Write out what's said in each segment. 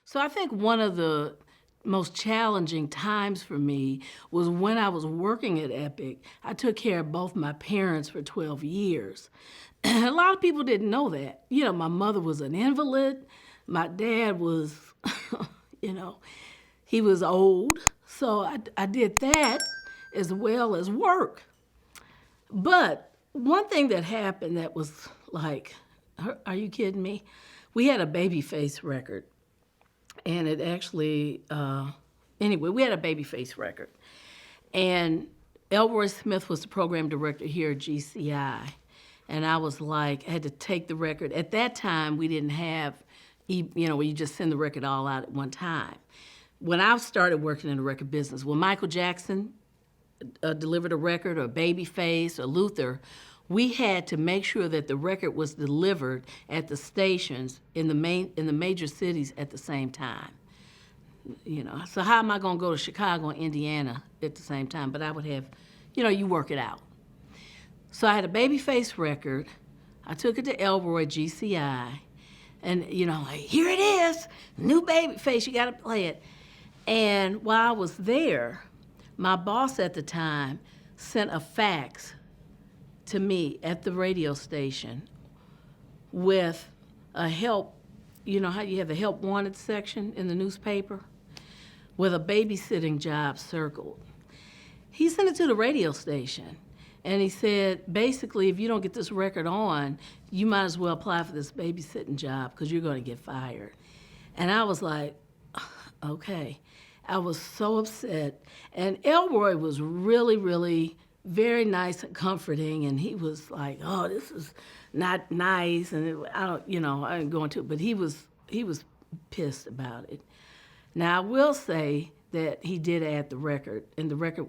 So I think one of the most challenging times for me was when I was working at Epic. I took care of both my parents for 12 years. A lot of people didn't know that. You know, my mother was an invalid. My dad was, you know, he was old. So I did that as well as work. But one thing that happened that was like, are you kidding me? We had a Babyface record. And it actually, anyway, we had a Babyface record. And Elroy Smith was the program director here at GCI. And I was like, I had to take the record. At that time, we didn't have, you know, where you just send the record all out at one time. When I started working in the record business, when Michael Jackson delivered a record, or Babyface, or Luther, we had to make sure that the record was delivered at the stations in the major cities at the same time. You know, so how am I going to go to Chicago and Indiana at the same time? But I would have, you know, you work it out. So I had a Babyface record. I took it to Elroy GCI, and you know, like, here it is, new Babyface. You got to play it. And while I was there, my boss at the time sent a fax to me at the radio station with a help, you know how you have the help wanted section in the newspaper, with a babysitting job circled. He sent it to the radio station, and he said, basically, if you don't get this record on, you might as well apply for this babysitting job because you're going to get fired. And I was like, okay. I was so upset. And Elroy was really, really very nice and comforting, and he was like, "Oh, this is not nice," and I don't, you know, I didn't go into it, but he was pissed about it. Now I will say that he did add the record, and the record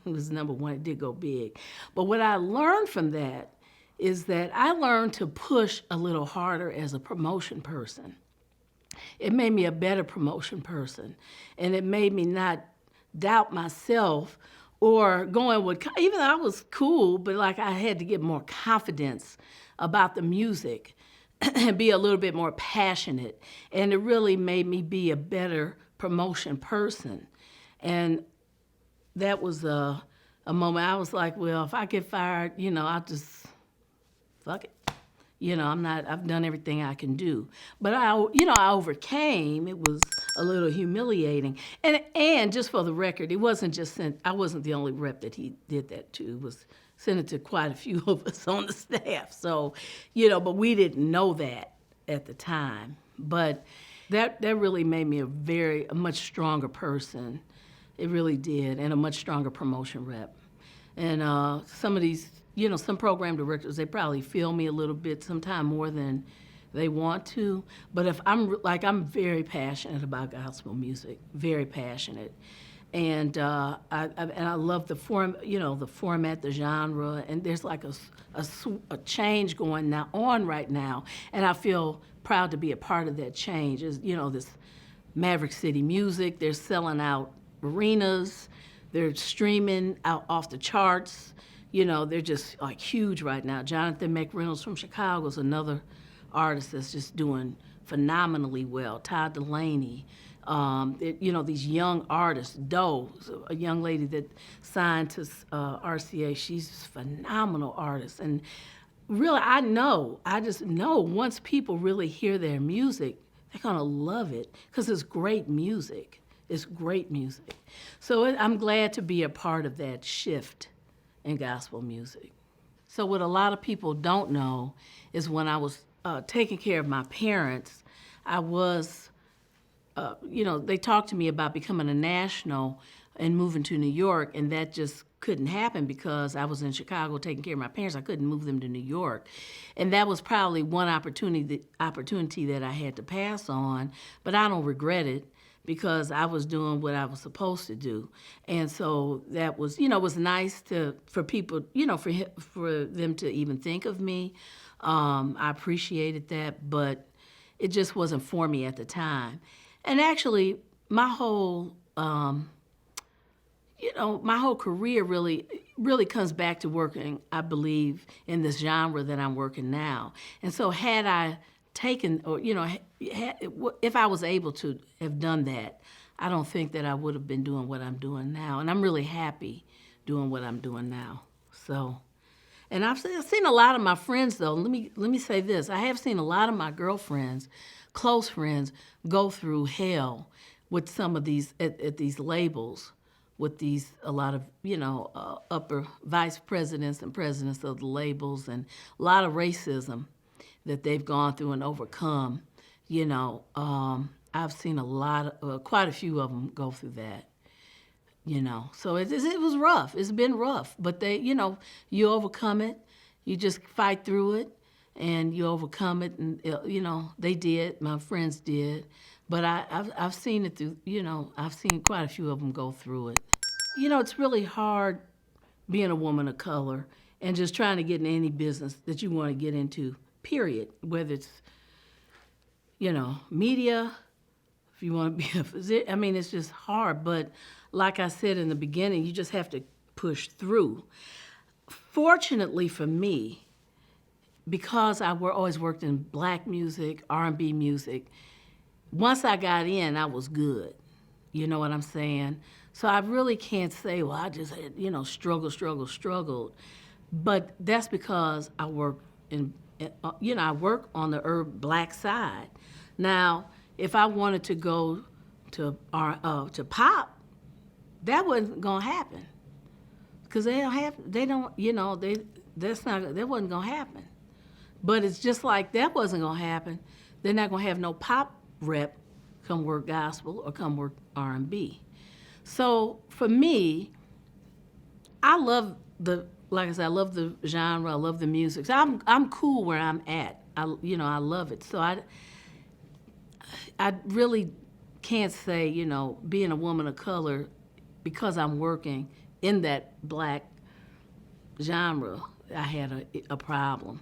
was number one. It did go big, but what I learned from that is that I learned to push a little harder as a promotion person. It made me a better promotion person, and it made me not doubt myself or going with, even though I was cool, but like I had to get more confidence about the music and be a little bit more passionate. And it really made me be a better promotion person. And that was a moment I was like, well, if I get fired, you know, I'll just, fuck it. You know, I've done everything I can do. But I overcame. It was a little humiliating. And just for the record, it wasn't just sent, I wasn't the only rep that he did that to. It was sent it to quite a few of us on the staff. So, you know, but we didn't know that at the time. But that really made me a much stronger person. It really did, and a much stronger promotion rep. And some of these, you know, some program directors, they probably feel me a little bit, sometimes more than they want to. But if I'm very passionate about gospel music, very passionate. And I love the the format, the genre, and there's like a change going on right now. And I feel proud to be a part of that change. Is, you know, this Maverick City music, they're selling out arenas, they're streaming out off the charts. You know, they're just like huge right now. Jonathan McReynolds from Chicago is another artist that's just doing phenomenally well. Todd Delaney, you know, these young artists. Doe, a young lady that signed to RCA, she's a phenomenal artist. And really, I just know once people really hear their music, they're gonna love it because it's great music. It's great music. So I'm glad to be a part of that shift in gospel music. So what a lot of people don't know is when I was taking care of my parents, I was, you know, they talked to me about becoming a national and moving to New York, and that just couldn't happen because I was in Chicago taking care of my parents. I couldn't move them to New York. And that was probably one opportunity that I had to pass on, but I don't regret it, because I was doing what I was supposed to do. And so that was, you know, it was nice for people, you know, for them to even think of me. I appreciated that, but it just wasn't for me at the time. And actually, my whole, my whole career really comes back to working, I believe, in this genre that I'm working now. And so had I taken, or, if I was able to have done that, I don't think that I would have been doing what I'm doing now. And I'm really happy doing what I'm doing now. So, and I've seen a lot of my friends, though. Let me say this. I have seen a lot of my girlfriends, close friends, go through hell with some of these, at these labels, with a lot of, upper vice presidents and presidents of the labels, and a lot of racism that they've gone through and overcome. I've seen quite a few of them go through that. So it was rough. It's been rough, but you overcome it. You just fight through it, and you overcome it. And they did. My friends did, but I've seen it through. I've seen quite a few of them go through it. It's really hard being a woman of color and just trying to get in any business that you want to get into. Period. Whether it's media, if you want to be a physician. I mean, it's just hard. But like I said in the beginning, you just have to push through. Fortunately for me, because I always worked in black music, R&B music, once I got in, I was good. You know what I'm saying? So I really can't say, well, I just had, struggled. But that's because I work I work on the black side. Now, if I wanted to go to pop, that wasn't gonna happen, because that wasn't gonna happen. But it's just like that wasn't gonna happen. They're not gonna have no pop rep come work gospel or come work R&B. So for me, like I said, I love the genre, I love the music. So I'm cool where I'm at. I love it. So I really can't say, being a woman of color, because I'm working in that black genre, I had a problem.